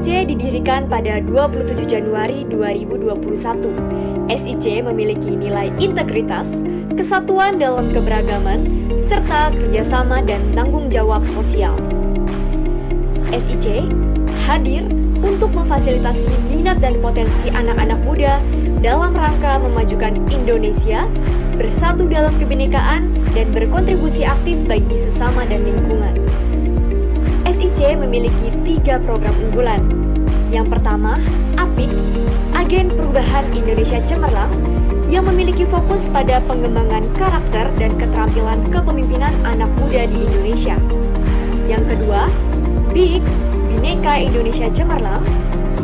SIC didirikan pada 27 Januari 2021. SIC memiliki nilai integritas, kesatuan dalam keberagaman, serta kerjasama dan tanggung jawab sosial. SIC hadir untuk memfasilitasi minat dan potensi anak-anak muda dalam rangka memajukan Indonesia, bersatu dalam kebinekaan, dan berkontribusi aktif bagi sesama dan lingkungan. SIC memiliki 3 program unggulan. Yang pertama, APIK, Agen Perubahan Indonesia Cemerlang, yang memiliki fokus pada pengembangan karakter dan keterampilan kepemimpinan anak muda di Indonesia. Yang kedua, BIK, Bhinneka Indonesia Cemerlang,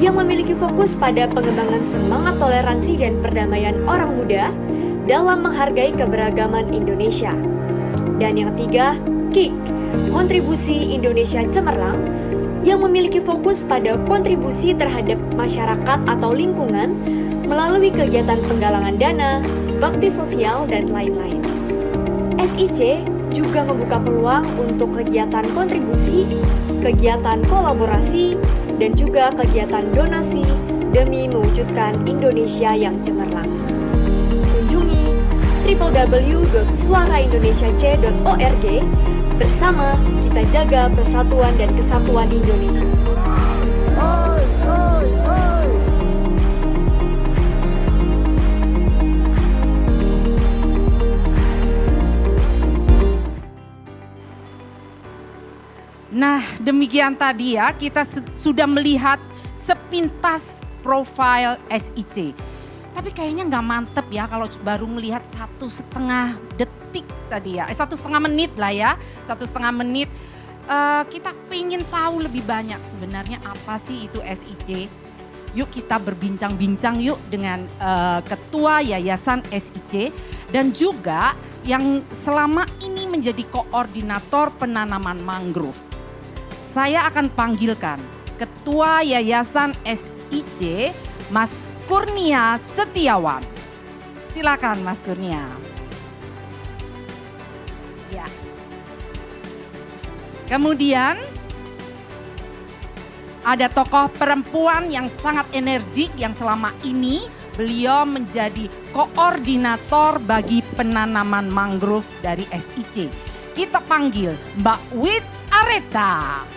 yang memiliki fokus pada pengembangan semangat toleransi dan perdamaian orang muda dalam menghargai keberagaman Indonesia. Dan yang ketiga, KIK, Kontribusi Indonesia Cemerlang, yang memiliki fokus pada kontribusi terhadap masyarakat atau lingkungan melalui kegiatan penggalangan dana, bakti sosial, dan lain-lain. SIC juga membuka peluang untuk kegiatan kontribusi, kegiatan kolaborasi, dan juga kegiatan donasi demi mewujudkan Indonesia yang cemerlang. Kunjungi www.suaraindonesiac.org. Bersama kita jaga persatuan dan kesatuan Indonesia. Oi, oi, oi. Nah, demikian tadi ya, kita sudah melihat sepintas profil SIC. Tapi kayaknya nggak mantep ya kalau baru melihat 1,5 detik tadi ya. 1,5 menit lah ya, 1,5 menit. Kita pengen tahu lebih banyak sebenarnya apa sih itu SIC. Yuk kita berbincang-bincang yuk dengan Ketua Yayasan SIC dan juga yang selama ini menjadi koordinator penanaman mangrove. Saya akan panggilkan Ketua Yayasan SIC, Mas Kurnia Setiawan. Silakan Mas Kurnia. Ya. Kemudian ada tokoh perempuan yang sangat energik yang selama ini beliau menjadi koordinator bagi penanaman mangrove dari SIC. Kita panggil Mbak Wit Areta.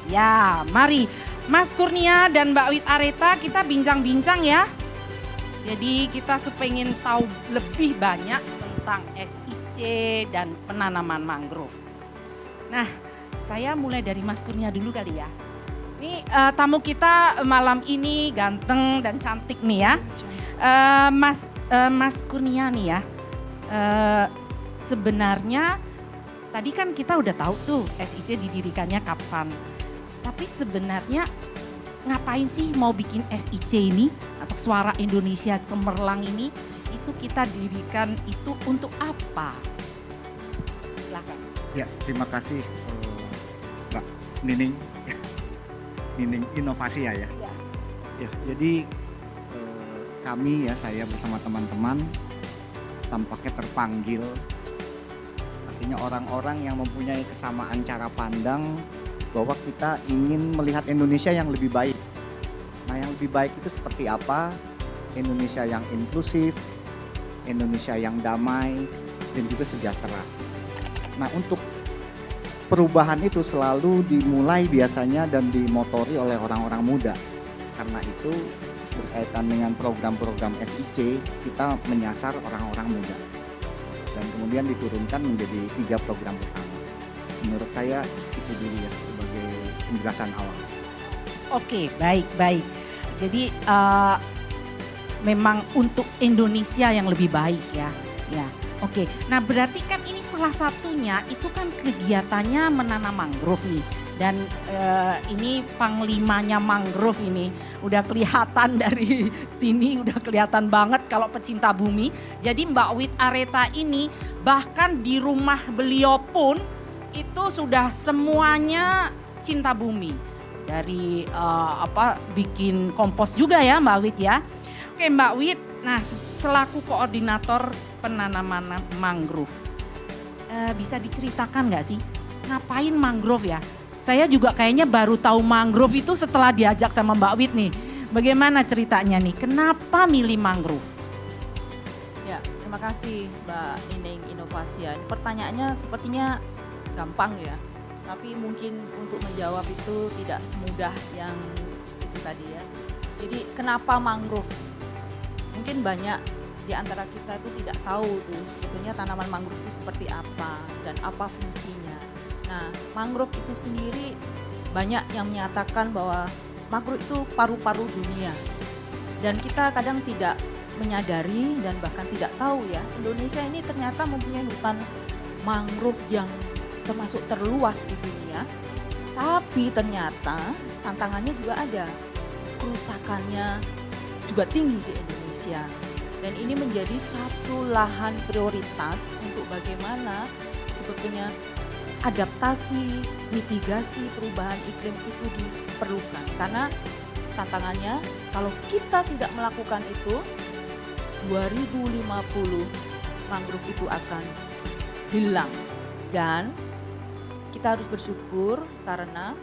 Ya, mari Mas Kurnia dan Mbak Wit Areta kita bincang-bincang ya. Jadi kita pengen tahu lebih banyak tentang SIC dan penanaman mangrove. Nah, saya mulai dari Mas Kurnia dulu kali ya. Ini tamu kita malam ini ganteng dan cantik nih ya. Mas Kurnia nih ya. Sebenarnya tadi kan kita udah tahu tuh SIC didirikannya kapan. Tapi sebenarnya ngapain sih mau bikin SIC ini atau Suara Indonesia Cemerlang ini? Itu kita dirikan itu untuk apa? Silakan. Ya, terima kasih Mbak Nining. Nining Inovasi ya. Ya, jadi kami ya, saya bersama teman-teman tampaknya terpanggil. Artinya orang-orang yang mempunyai kesamaan cara pandang bahwa kita ingin melihat Indonesia yang lebih baik. Nah, yang lebih baik itu seperti apa? Indonesia yang inklusif, Indonesia yang damai, dan juga sejahtera. Nah, untuk perubahan itu selalu dimulai biasanya dan dimotori oleh orang-orang muda. Karena itu berkaitan dengan program-program SIC, kita menyasar orang-orang muda. Dan kemudian diturunkan menjadi 3 program utama. Menurut saya itu dulu ya sebagai penjelasan awal. Oke, baik. Jadi memang untuk Indonesia yang lebih baik ya. Ya, oke. Nah, berarti kan ini salah satunya itu kan kegiatannya menanam mangrove nih. Dan ini panglimanya mangrove ini udah kelihatan dari sini, udah kelihatan banget kalau pecinta bumi. Jadi Mbak Wit Areta ini bahkan di rumah beliau pun itu sudah semuanya cinta bumi. Dari bikin kompos juga ya Mbak Wit ya. Oke Mbak Wit, nah selaku koordinator penanaman mangrove, bisa diceritakan nggak sih ngapain mangrove ya? Saya juga kayaknya baru tahu mangrove itu setelah diajak sama Mbak Wit nih. Bagaimana ceritanya nih? Kenapa milih mangrove? Ya, terima kasih Mbak Nining Inovasian. Pertanyaannya sepertinya gampang ya, tapi mungkin untuk menjawab itu tidak semudah yang itu tadi ya. Jadi kenapa mangrove? Mungkin banyak di antara kita itu tidak tahu tuh sebetulnya tanaman mangrove itu seperti apa dan apa fungsinya. Nah, mangrove itu sendiri banyak yang menyatakan bahwa mangrove itu paru-paru dunia. Dan kita kadang tidak menyadari dan bahkan tidak tahu ya, Indonesia ini ternyata mempunyai hutan mangrove yang termasuk terluas di dunia. Tapi ternyata tantangannya juga ada. Kerusakannya juga tinggi di Indonesia. Dan ini menjadi satu lahan prioritas untuk bagaimana sebetulnya adaptasi, mitigasi perubahan iklim itu diperlukan. Karena tantangannya kalau kita tidak melakukan itu, 2050 mangrove itu akan hilang. Dan kita harus bersyukur karena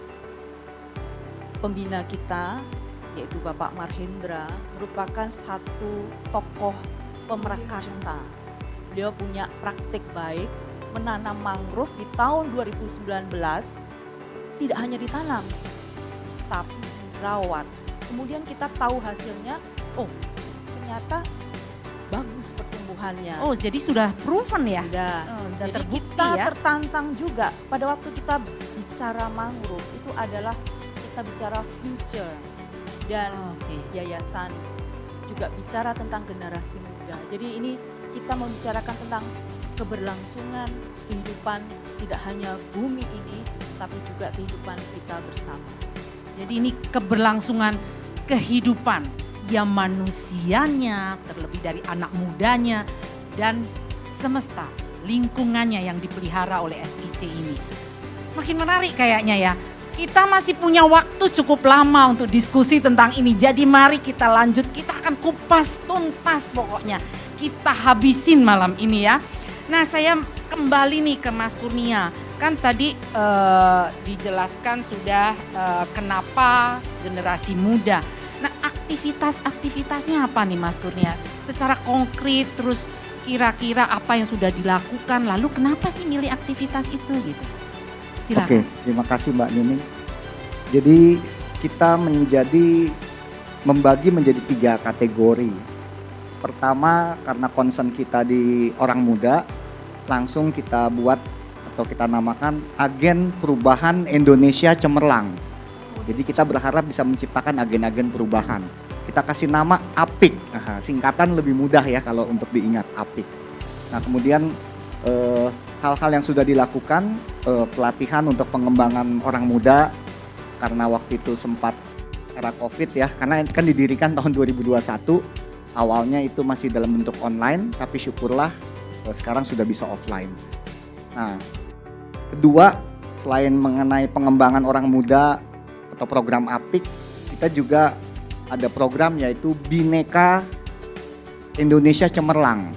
pembina kita yaitu Bapak Marhendra merupakan satu tokoh pemrakarsa. Beliau punya praktik baik menanam mangrove di tahun 2019, tidak hanya ditanam tapi dirawat. Kemudian kita tahu hasilnya, oh ternyata bagus pertumbuhannya. Oh, jadi sudah proven ya? Sudah. Sudah Jadi terbukti kita ya? tertantang juga pada waktu kita bicara mangrove itu adalah kita bicara future dan Oke. yayasan juga bicara tentang generasi muda. Jadi ini kita membicarakan tentang keberlangsungan kehidupan tidak hanya bumi ini tapi juga kehidupan kita bersama. Jadi ini keberlangsungan kehidupan yang manusianya, terlebih dari anak mudanya dan semesta lingkungannya yang dipelihara oleh SIC ini. Makin menarik kayaknya ya. Kita masih punya waktu cukup lama untuk diskusi tentang ini. Jadi mari kita lanjut, kita akan kupas tuntas pokoknya. Kita habisin malam ini ya. Nah, saya kembali nih ke Mas Kurnia. Kan tadi dijelaskan sudah kenapa generasi muda. Nah, aktivitas-aktivitasnya apa nih Mas Kurnia? Secara konkret terus kira-kira apa yang sudah dilakukan, lalu kenapa sih milih aktivitas itu gitu? Silakan. Oke, terima kasih Mbak Nining. Jadi kita membagi menjadi 3 kategori. Pertama, karena concern kita di orang muda, langsung kita buat atau kita namakan Agen Perubahan Indonesia Cemerlang. Jadi kita berharap bisa menciptakan agen-agen perubahan. Kita kasih nama APIK, singkatan lebih mudah ya kalau untuk diingat, APIK. Nah kemudian hal-hal yang sudah dilakukan, pelatihan untuk pengembangan orang muda, karena waktu itu sempat era COVID ya, karena kan didirikan tahun 2021, awalnya itu masih dalam bentuk online, tapi syukurlah sekarang sudah bisa offline. Nah kedua, selain mengenai pengembangan orang muda atau program APIK, kita juga ada program yaitu Bhinneka Indonesia Cemerlang.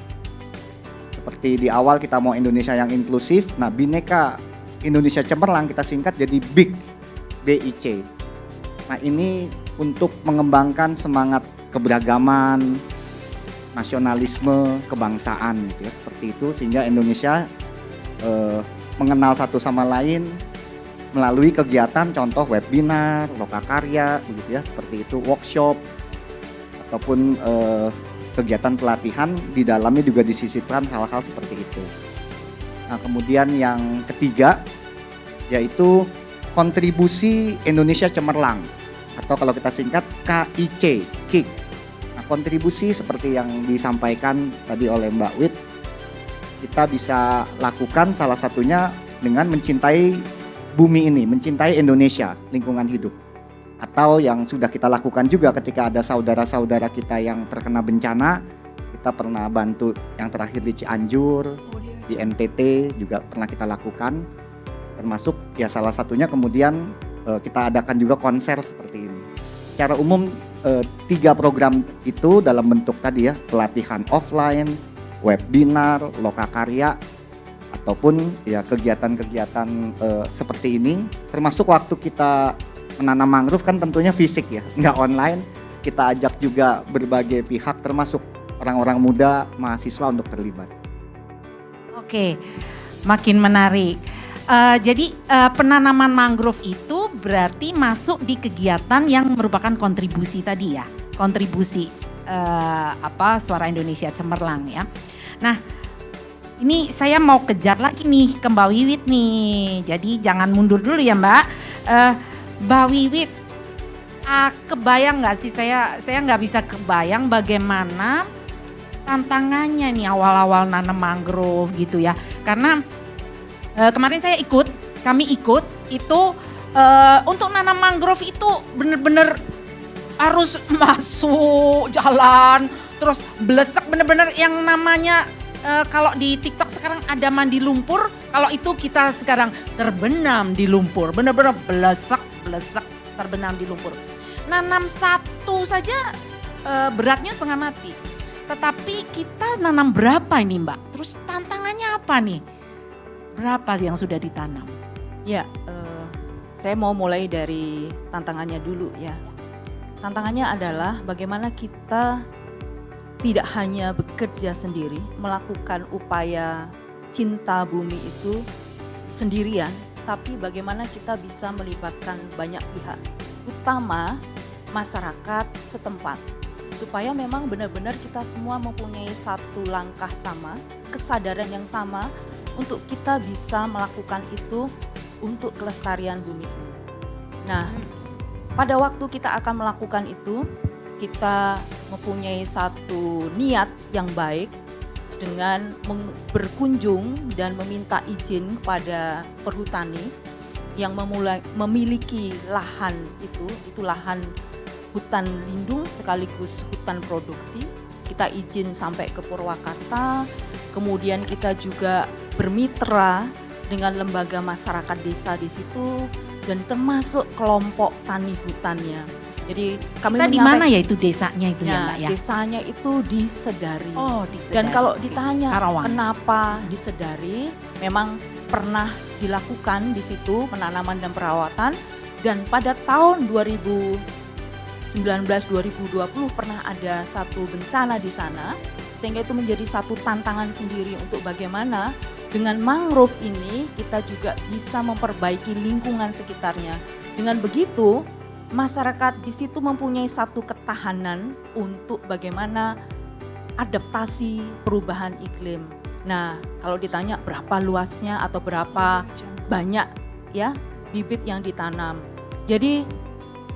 Seperti di awal kita mau Indonesia yang inklusif, nah Bhinneka Indonesia Cemerlang kita singkat jadi BIC, BIC. Nah ini untuk mengembangkan semangat keberagaman, nasionalisme, kebangsaan gitu ya, seperti itu sehingga Indonesia mengenal satu sama lain melalui kegiatan contoh webinar, lokakarya begitu ya, seperti itu, workshop ataupun kegiatan pelatihan di dalamnya juga disisipkan hal-hal seperti itu. Nah, kemudian yang ketiga yaitu kontribusi Indonesia Cemerlang atau kalau kita singkat KIC, KIK. Nah, kontribusi seperti yang disampaikan tadi oleh Mbak Wit, kita bisa lakukan salah satunya dengan mencintai bumi ini, mencintai Indonesia, lingkungan hidup. Atau yang sudah kita lakukan juga ketika ada saudara-saudara kita yang terkena bencana, kita pernah bantu yang terakhir di Cianjur, di NTT juga pernah kita lakukan. Termasuk ya salah satunya kemudian kita adakan juga konser seperti ini. Secara umum 3 program itu dalam bentuk tadi ya, pelatihan offline, webinar, lokakarya, ataupun ya kegiatan-kegiatan seperti ini, termasuk waktu kita menanam mangrove kan tentunya fisik ya, nggak online. Kita ajak juga berbagai pihak termasuk orang-orang muda, mahasiswa untuk terlibat. Oke, makin menarik. Jadi penanaman mangrove itu berarti masuk di kegiatan yang merupakan kontribusi tadi ya, kontribusi Suara Indonesia Cemerlang ya. Nah, ini saya mau kejar lagi nih ke Mbak Wiwit nih. Jadi jangan mundur dulu ya Mbak. Mbak Wiwit, kebayang nggak sih saya nggak bisa kebayang bagaimana tantangannya nih awal-awal nanam mangrove gitu ya. Karena kemarin kami ikut itu untuk nanam mangrove itu bener-bener harus masuk jalan, terus blesek bener-bener yang namanya kalau di TikTok sekarang ada mandi lumpur, kalau itu kita sekarang terbenam di lumpur, bener-bener blesek terbenam di lumpur. Nanam satu saja beratnya setengah mati. Tetapi kita nanam berapa ini Mbak? Terus tantangannya apa nih? Berapa yang sudah ditanam? Ya, saya mau mulai dari tantangannya dulu ya. Tantangannya adalah bagaimana kita tidak hanya bekerja sendiri, melakukan upaya cinta bumi itu sendirian, tapi bagaimana kita bisa melibatkan banyak pihak, utama masyarakat setempat. Supaya memang benar-benar kita semua mempunyai satu langkah sama, kesadaran yang sama untuk kita bisa melakukan itu untuk kelestarian bumi. Nah, pada waktu kita akan melakukan itu, kita mempunyai satu niat yang baik dengan berkunjung dan meminta izin kepada perhutani yang memiliki lahan itu lahan hutan lindung sekaligus hutan produksi. Kita izin sampai ke Purwakarta, kemudian kita juga bermitra dengan lembaga masyarakat desa di situ dan termasuk kelompok tani hutannya. Jadi kami kita di mana ya itu desanya itu ya Mbak ya? Desanya itu di Sedari. Oh, di Sedari. Dan kalau Oke. ditanya Karawang. kenapa di Sedari, memang pernah dilakukan di situ penanaman dan perawatan, dan pada tahun 2019-2020 pernah ada satu bencana di sana, sehingga itu menjadi satu tantangan sendiri untuk bagaimana dengan mangrove ini kita juga bisa memperbaiki lingkungan sekitarnya. Dengan begitu, masyarakat di situ mempunyai satu ketahanan untuk bagaimana adaptasi perubahan iklim. Nah, kalau ditanya berapa luasnya atau berapa banyak ya bibit yang ditanam. Jadi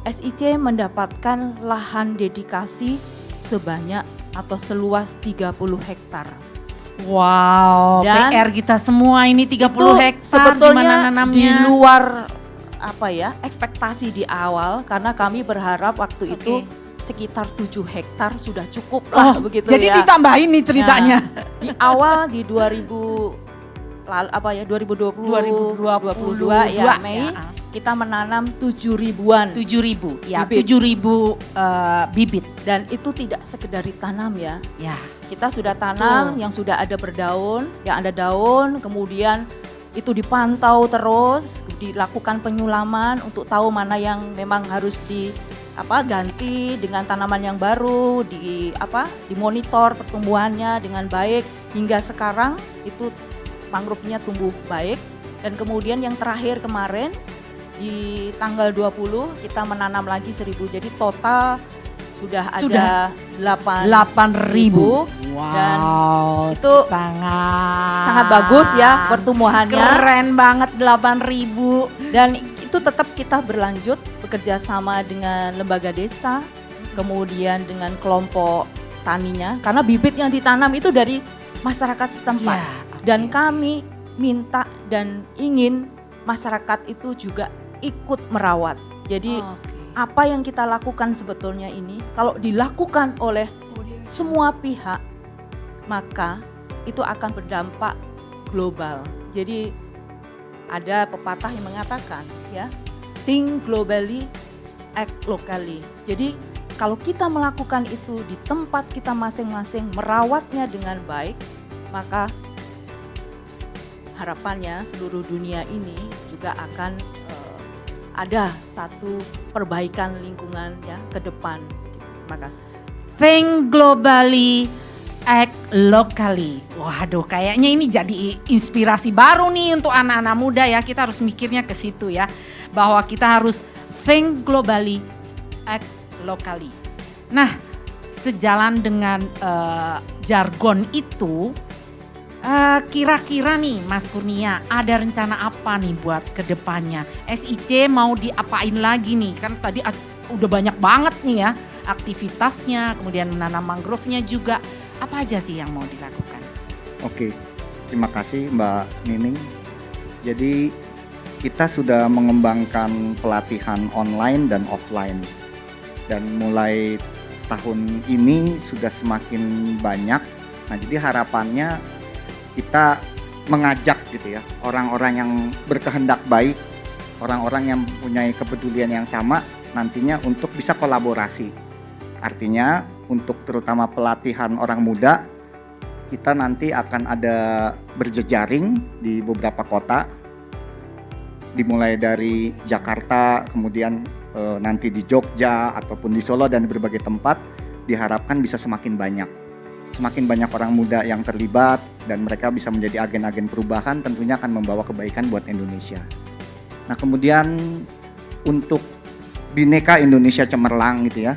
SIC mendapatkan lahan dedikasi sebanyak atau seluas 30 hektar. Wow, Dan PR kita semua ini 30 itu hektar sebetulnya gimana nanamnya? di luar ekspektasi di awal, karena kami berharap waktu itu sekitar 7 hektar sudah cukup lah begitu jadi ya. ditambahin nih ceritanya. Nah, di awal di 2022 ya Mei kita menanam 7.000-an. 7.000 ya, bibit. 7.000 bibit. Dan itu tidak sekedar ditanam ya. Ya. Kita sudah tanam yang sudah ada berdaun, yang ada daun, kemudian itu dipantau terus, dilakukan penyulaman untuk tahu mana yang memang harus ganti dengan tanaman yang baru, dimonitor pertumbuhannya dengan baik hingga sekarang itu mangrove-nya tumbuh baik. Dan kemudian yang terakhir kemarin di tanggal 20 kita menanam lagi 1.000, jadi total sudah ada 8.000. Wow, dan itu sangat bagus ya pertumbuhannya. Keren banget 8.000. Dan itu tetap kita berlanjut bekerja sama dengan lembaga desa, kemudian dengan kelompok taninya, karena bibit yang ditanam itu dari masyarakat setempat. Dan kami minta dan ingin masyarakat itu juga ikut merawat. Jadi apa yang kita lakukan sebetulnya ini kalau dilakukan oleh semua pihak, maka itu akan berdampak global. Jadi ada pepatah yang mengatakan ya, think globally, act locally. Jadi kalau kita melakukan itu di tempat kita masing-masing, merawatnya dengan baik, maka harapannya seluruh dunia ini juga akan ada satu perbaikan lingkungan ya ke depan. Terima kasih. Think globally, act locally. Waduh, kayaknya ini jadi inspirasi baru nih untuk anak-anak muda ya. Kita harus mikirnya ke situ ya. Bahwa kita harus think globally, act locally. Nah, sejalan dengan jargon itu, kira-kira nih Mas Kurnia, ada rencana apa nih buat kedepannya? SIC mau diapain lagi nih? Kan tadi udah banyak banget nih ya aktivitasnya, kemudian menanam mangrove-nya juga. Apa aja sih yang mau dilakukan? Oke, terima kasih Mbak Nining. Jadi kita sudah mengembangkan pelatihan online dan offline. Dan mulai tahun ini sudah semakin banyak. Nah, jadi harapannya kita mengajak gitu ya, orang-orang yang berkehendak baik, orang-orang yang punya kepedulian yang sama nantinya untuk bisa kolaborasi. Artinya untuk terutama pelatihan orang muda, kita nanti akan ada berjejaring di beberapa kota, dimulai dari Jakarta, kemudian nanti di Jogja ataupun di Solo dan di berbagai tempat, diharapkan bisa semakin banyak. Semakin banyak orang muda yang terlibat dan mereka bisa menjadi agen-agen perubahan, tentunya akan membawa kebaikan buat Indonesia. Nah, kemudian untuk Bhinneka Indonesia Cemerlang gitu ya,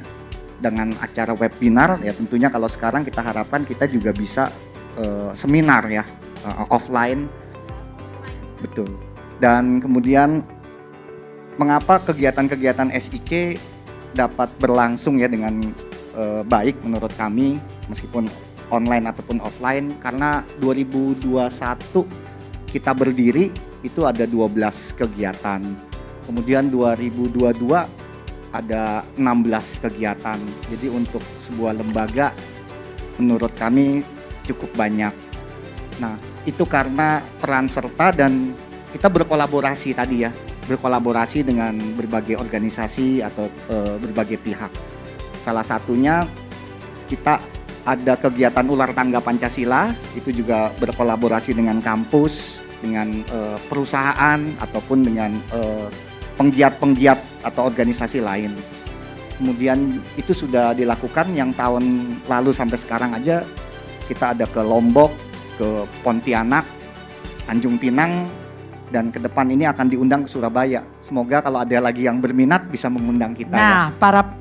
dengan acara webinar ya, tentunya kalau sekarang kita harapkan kita juga bisa seminar ya, offline. Betul. Dan kemudian mengapa kegiatan-kegiatan SIC dapat berlangsung ya dengan baik menurut kami, meskipun online ataupun offline, karena 2021 kita berdiri itu ada 12 kegiatan, kemudian 2022 ada 16 kegiatan. Jadi untuk sebuah lembaga menurut kami cukup banyak. Nah, itu karena peran serta dan kita berkolaborasi tadi ya, berkolaborasi dengan berbagai organisasi atau berbagai pihak. Salah satunya kita ada kegiatan Ular Tangga Pancasila, itu juga berkolaborasi dengan kampus, dengan perusahaan ataupun dengan penggiat-penggiat atau organisasi lain. Kemudian itu sudah dilakukan yang tahun lalu sampai sekarang aja kita ada ke Lombok, ke Pontianak, Tanjung Pinang, dan ke depan ini akan diundang ke Surabaya. Semoga kalau ada lagi yang berminat bisa mengundang kita. Nah, para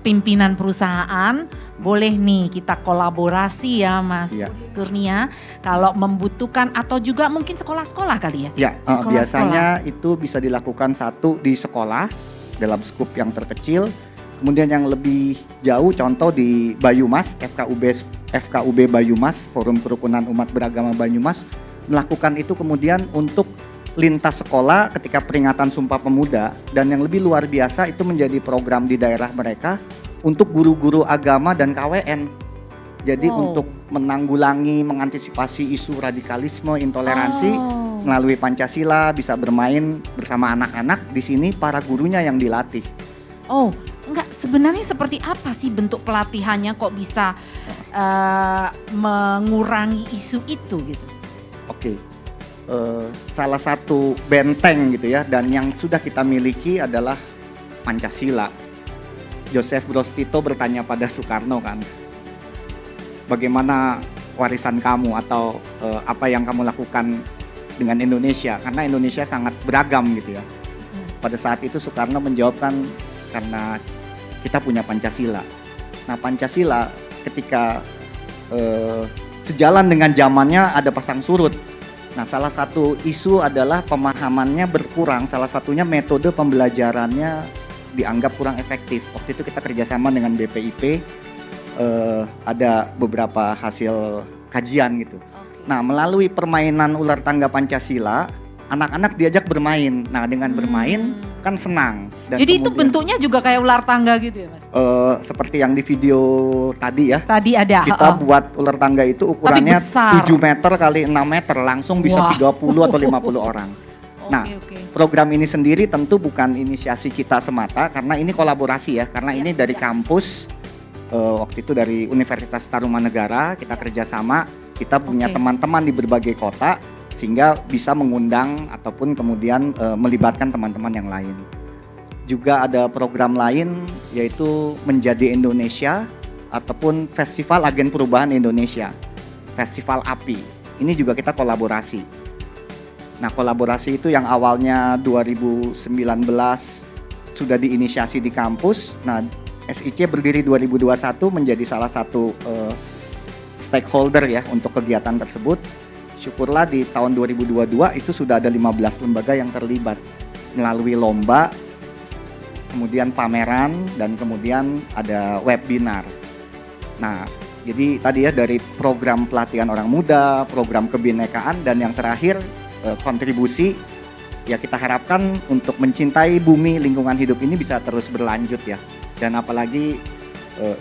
pimpinan perusahaan boleh nih kita kolaborasi ya Mas Kurnia, kalau membutuhkan atau juga mungkin sekolah-sekolah kali ya? Ya, biasanya itu bisa dilakukan satu di sekolah dalam skup yang terkecil. Kemudian yang lebih jauh contoh di Banyumas, FKUB Banyumas, Forum Kerukunan Umat Beragama Banyumas melakukan itu kemudian untuk lintas sekolah ketika peringatan Sumpah Pemuda, dan yang lebih luar biasa itu menjadi program di daerah mereka untuk guru-guru agama dan KWN. Jadi untuk menanggulangi, mengantisipasi isu radikalisme, intoleransi melalui Pancasila, bisa bermain bersama anak-anak. Di sini para gurunya yang dilatih. Oh, enggak, sebenarnya seperti apa sih bentuk pelatihannya kok bisa mengurangi isu itu gitu? Oke. Salah satu benteng gitu ya, dan yang sudah kita miliki adalah Pancasila. Joseph Broz Tito bertanya pada Soekarno kan, bagaimana warisan kamu atau apa yang kamu lakukan dengan Indonesia, karena Indonesia sangat beragam gitu ya. Pada saat itu Soekarno menjawabkan, karena kita punya Pancasila. Nah, Pancasila ketika sejalan dengan zamannya ada pasang surut. Nah, salah satu isu adalah pemahamannya berkurang, salah satunya metode pembelajarannya dianggap kurang efektif. Waktu itu kita kerjasama dengan BPIP, ada beberapa hasil kajian gitu. Nah, melalui permainan Ular Tangga Pancasila, anak-anak diajak bermain. Nah, dengan bermain kan senang. Dan jadi itu bentuknya juga kayak ular tangga gitu ya Mas? Seperti yang di video tadi ya. Tadi ada. Kita buat ular tangga itu ukurannya 7 meter kali 6 meter, langsung bisa 30 atau 50 orang. Nah, program ini sendiri tentu bukan inisiasi kita semata, karena ini kolaborasi ya. Karena ini dari kampus, waktu itu dari Universitas Tarumanegara, kita kerjasama. Kita punya teman-teman di berbagai kota. sehingga bisa mengundang ataupun kemudian melibatkan teman-teman yang lain. Juga ada program lain yaitu Menjadi Indonesia ataupun Festival Agen Perubahan Indonesia, Festival API. Ini juga kita kolaborasi. Nah, kolaborasi itu yang awalnya 2019 sudah diinisiasi di kampus. Nah, SIC berdiri 2021 menjadi salah satu stakeholder ya untuk kegiatan tersebut. Syukurlah di tahun 2022 itu sudah ada 15 lembaga yang terlibat melalui lomba, kemudian pameran, dan kemudian ada webinar. Nah, jadi tadi ya dari program pelatihan orang muda, program kebinekaan, dan yang terakhir kontribusi, ya kita harapkan untuk mencintai bumi lingkungan hidup ini bisa terus berlanjut ya. Dan apalagi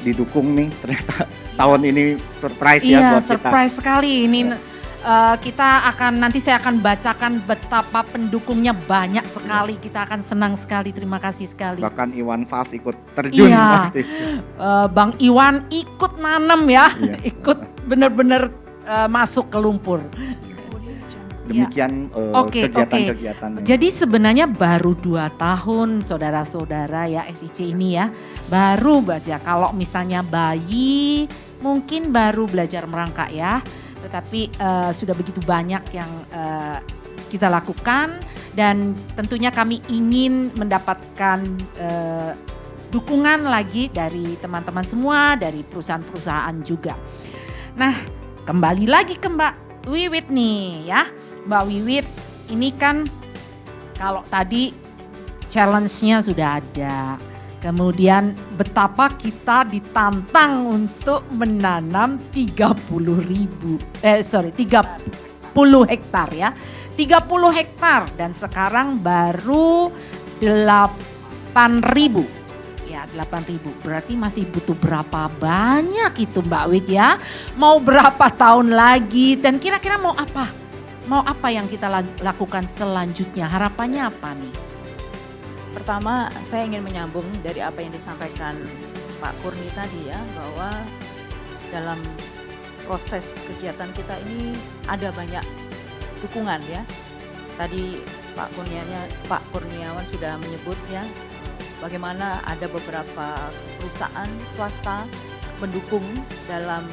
didukung nih ternyata tahun ini surprise ya buat kita. Iya, surprise sekali ini. Kita akan, nanti saya akan bacakan betapa pendukungnya banyak sekali. Kita akan senang sekali, terima kasih sekali. Bahkan Iwan Fals ikut terjun. Iya, Bang Iwan ikut nanam ya, iya. Ikut benar-benar masuk ke lumpur. Demikian kegiatan-kegiatan. Jadi sebenarnya baru 2 tahun saudara-saudara ya SIC ini ya. Baru baca, kalau misalnya bayi mungkin baru belajar merangkak ya. Tetapi sudah begitu banyak yang kita lakukan dan tentunya kami ingin mendapatkan dukungan lagi dari teman-teman semua, dari perusahaan-perusahaan juga. Nah, kembali lagi ke Mbak Wiwit nih ya. Mbak Wiwit ini kan kalau tadi challenge-nya sudah ada. Kemudian betapa kita ditantang untuk menanam 30 hektar ya. 30 hektar dan sekarang baru 8.000. Ya 8.000, berarti masih butuh berapa banyak itu Mbak Wit ya. Mau berapa tahun lagi dan kira-kira mau apa? Mau apa yang kita lakukan selanjutnya? Harapannya apa nih? Pertama, saya ingin menyambung dari apa yang disampaikan Pak Kurni tadi ya, bahwa dalam proses kegiatan kita ini ada banyak dukungan ya. Tadi Pak Kurniawan sudah menyebut ya, bagaimana ada beberapa perusahaan swasta mendukung dalam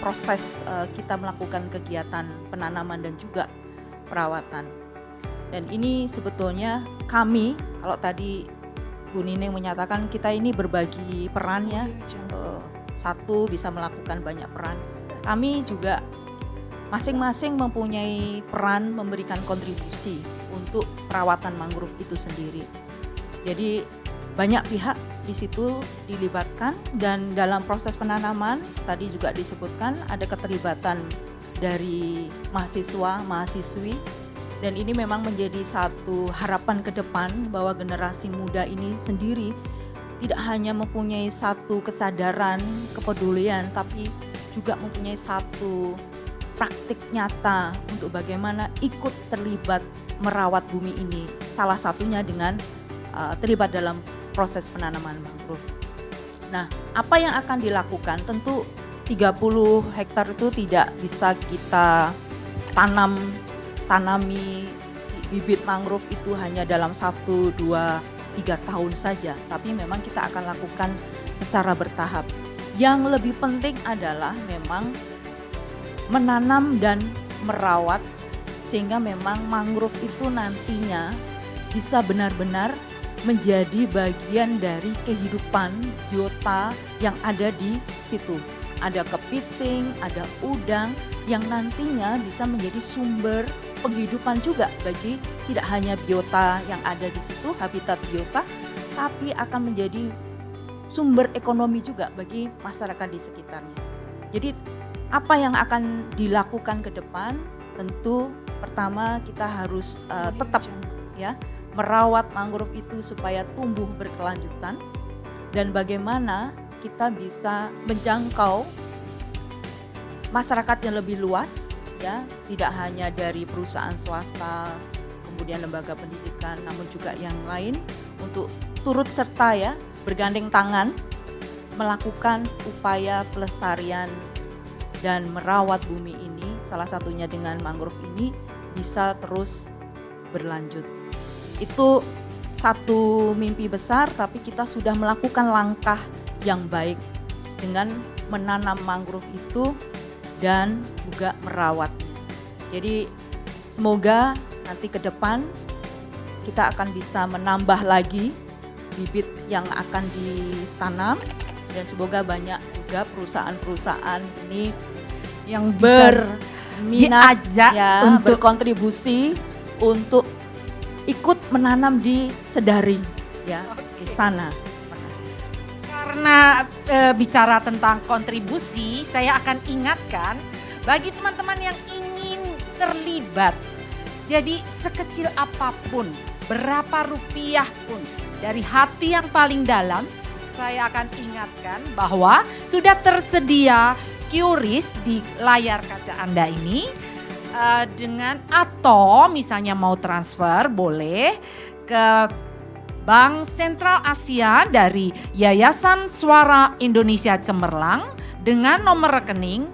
proses kita melakukan kegiatan penanaman dan juga perawatan. Dan ini sebetulnya kami, kalau tadi Bu Nining menyatakan kita ini berbagi peran ya, satu bisa melakukan banyak peran. Kami juga masing-masing mempunyai peran memberikan kontribusi untuk perawatan mangrove itu sendiri. Jadi banyak pihak di situ dilibatkan dan dalam proses penanaman tadi juga disebutkan ada keterlibatan dari mahasiswa, mahasiswi. Dan ini memang menjadi satu harapan ke depan bahwa generasi muda ini sendiri tidak hanya mempunyai satu kesadaran, kepedulian, tapi juga mempunyai satu praktik nyata untuk bagaimana ikut terlibat merawat bumi ini. Salah satunya dengan terlibat dalam proses penanaman mangrove. Nah, apa yang akan dilakukan? Tentu 30 hektar itu tidak bisa kita tanami si bibit mangrove itu hanya dalam 1, 2, 3 tahun saja. Tapi memang kita akan lakukan secara bertahap. Yang lebih penting adalah memang menanam dan merawat sehingga memang mangrove itu nantinya bisa benar-benar menjadi bagian dari kehidupan biota yang ada di situ. Ada kepiting, ada udang yang nantinya bisa menjadi sumber penghidupan juga bagi tidak hanya biota yang ada di situ, habitat biota, tapi akan menjadi sumber ekonomi juga bagi masyarakat di sekitarnya. Jadi apa yang akan dilakukan ke depan? Tentu pertama kita harus tetap ya merawat mangrove itu supaya tumbuh berkelanjutan dan bagaimana kita bisa menjangkau masyarakat yang lebih luas ya, tidak hanya dari perusahaan swasta, kemudian lembaga pendidikan, namun juga yang lain untuk turut serta ya, bergandeng tangan melakukan upaya pelestarian dan merawat bumi ini, salah satunya dengan mangrove ini bisa terus berlanjut. Itu satu mimpi besar, tapi kita sudah melakukan langkah yang baik dengan menanam mangrove itu dan juga merawatnya. Jadi semoga nanti ke depan kita akan bisa menambah lagi bibit yang akan ditanam dan semoga banyak juga perusahaan-perusahaan ini Yang bisa berminat diajak ya, untuk berkontribusi untuk ikut menanam di Sedari ya di sana. Karena bicara tentang kontribusi, saya akan ingatkan bagi teman-teman yang ingin terlibat. Jadi sekecil apapun, berapa rupiah pun, dari hati yang paling dalam, saya akan ingatkan bahwa sudah tersedia QRIS di layar kaca Anda ini. Dengan atau misalnya mau transfer boleh ke Bank Sentral Asia dari Yayasan Suara Indonesia Cemerlang dengan nomor rekening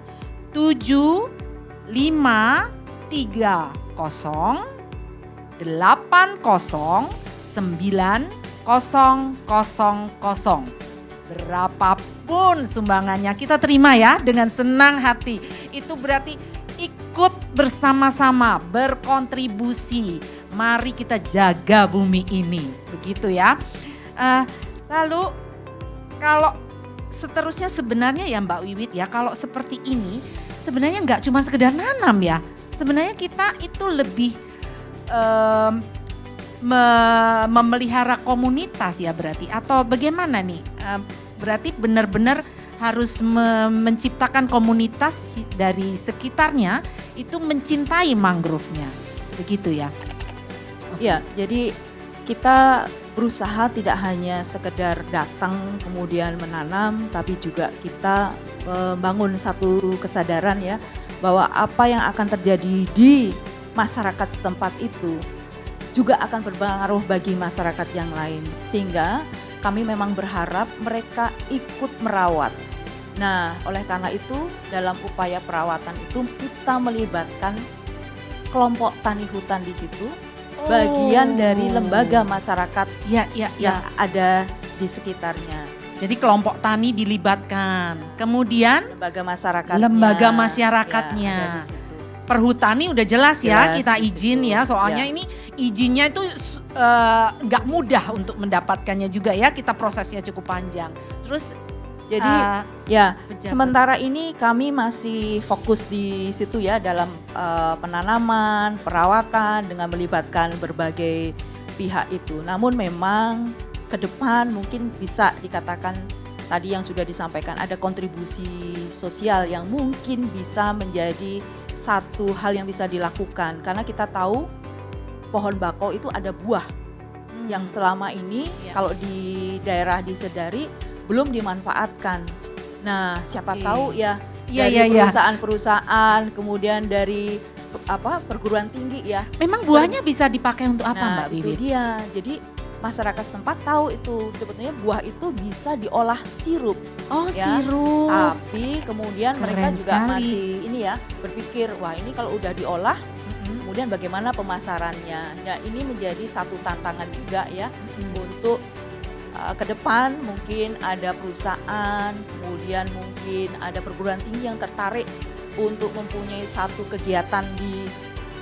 7530809000. Berapapun sumbangannya kita terima ya dengan senang hati. Itu berarti ikut bersama-sama berkontribusi. Mari kita jaga bumi ini, begitu ya. Lalu kalau seterusnya sebenarnya ya Mbak Wiwit ya, kalau seperti ini sebenarnya nggak cuma sekedar nanam ya. Sebenarnya kita itu lebih memelihara komunitas ya berarti, atau bagaimana nih? Berarti benar-benar harus menciptakan komunitas dari sekitarnya itu mencintai mangrove-nya, begitu ya? Ya, jadi kita berusaha tidak hanya sekedar datang kemudian menanam, tapi juga kita membangun satu kesadaran ya bahwa apa yang akan terjadi di masyarakat setempat itu juga akan berpengaruh bagi masyarakat yang lain, sehingga kami memang berharap mereka ikut merawat. Nah, oleh karena itu dalam upaya perawatan itu kita melibatkan kelompok tani hutan di situ, bagian dari lembaga masyarakat yang ada di sekitarnya. Jadi kelompok tani dilibatkan, kemudian Lembaga masyarakatnya. ya, ada di situ. Perhutani udah jelas ya, Jelas kita di izin situ, ya, soalnya ya. ini izinnya itu nggak mudah untuk mendapatkannya juga ya, kita prosesnya cukup panjang. Terus Jadi ya pejabat. sementara ini kami masih fokus di situ ya dalam penanaman, perawatan dengan melibatkan berbagai pihak itu. Namun memang ke depan mungkin bisa dikatakan tadi yang sudah disampaikan ada kontribusi sosial yang mungkin bisa menjadi satu hal yang bisa dilakukan, karena kita tahu pohon bakau itu ada buah yang selama ini kalau di daerah di Sedari belum dimanfaatkan. Nah, siapa tahu ya dari perusahaan-perusahaan, kemudian dari perguruan tinggi ya. Memang buahnya bisa dipakai untuk apa, Mbak Itu Wiwit? dia. Jadi masyarakat setempat tahu itu sebetulnya buah itu bisa diolah sirup. Oh, Ya, sirup. Tapi kemudian mereka Keren juga sekali. masih ini ya berpikir, wah ini kalau udah diolah, kemudian bagaimana pemasarannya. Nah, ini menjadi satu tantangan juga ya untuk ke depan mungkin ada perusahaan, kemudian mungkin ada perguruan tinggi yang tertarik untuk mempunyai satu kegiatan di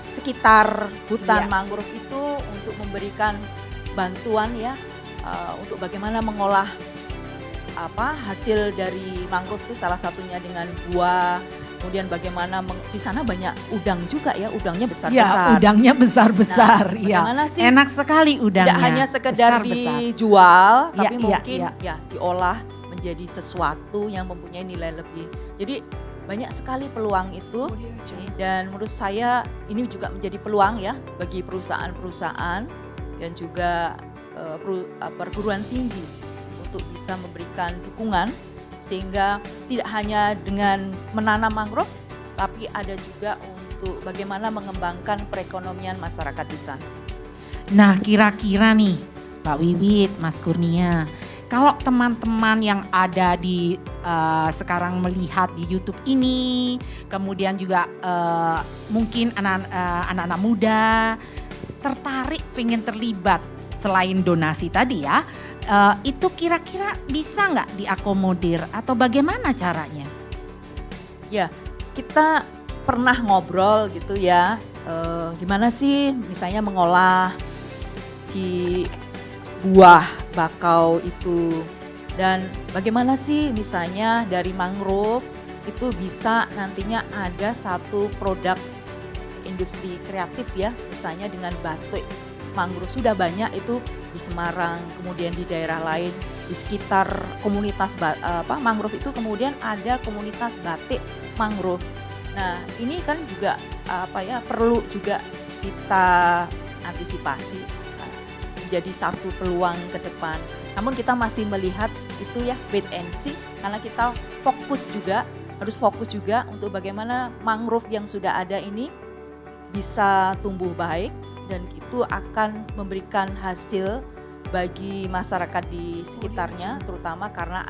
sekitar hutan mangrove itu untuk memberikan bantuan ya untuk bagaimana mengolah hasil dari mangrove itu, salah satunya dengan buah. Kemudian bagaimana di sana banyak udang juga ya, udangnya besar-besar. Ya, udangnya besar-besar. Nah, ya. bagaimana sih? Enak sekali udangnya. Tidak hanya sekedar besar-besar. dijual, tapi Ya, mungkin ya. diolah menjadi sesuatu yang mempunyai nilai lebih. Jadi banyak sekali peluang itu, dan menurut saya ini juga menjadi peluang ya bagi perusahaan-perusahaan dan juga perguruan tinggi untuk bisa memberikan dukungan, sehingga tidak hanya dengan menanam mangrove, tapi ada juga untuk bagaimana mengembangkan perekonomian masyarakat di sana. Nah, kira-kira nih Pak Wiwit, Mas Kurnia, Kalau teman-teman yang ada di sekarang melihat di YouTube ini, kemudian juga mungkin anak-anak muda tertarik pengen terlibat selain donasi tadi ya, itu kira-kira bisa nggak diakomodir atau bagaimana caranya? Ya, kita pernah ngobrol gitu ya, gimana sih misalnya mengolah si buah bakau itu, dan bagaimana sih misalnya dari mangrove itu bisa nantinya ada satu produk industri kreatif ya, misalnya dengan batik mangrove. Sudah banyak itu di Semarang, kemudian di daerah lain di sekitar komunitas mangrove itu kemudian ada komunitas batik mangrove. Nah, ini kan juga perlu juga kita antisipasi menjadi satu peluang ke depan. Namun kita masih melihat itu ya wait and see, karena kita harus fokus juga untuk bagaimana mangrove yang sudah ada ini bisa tumbuh baik dan itu akan memberikan hasil bagi masyarakat di sekitarnya, terutama karena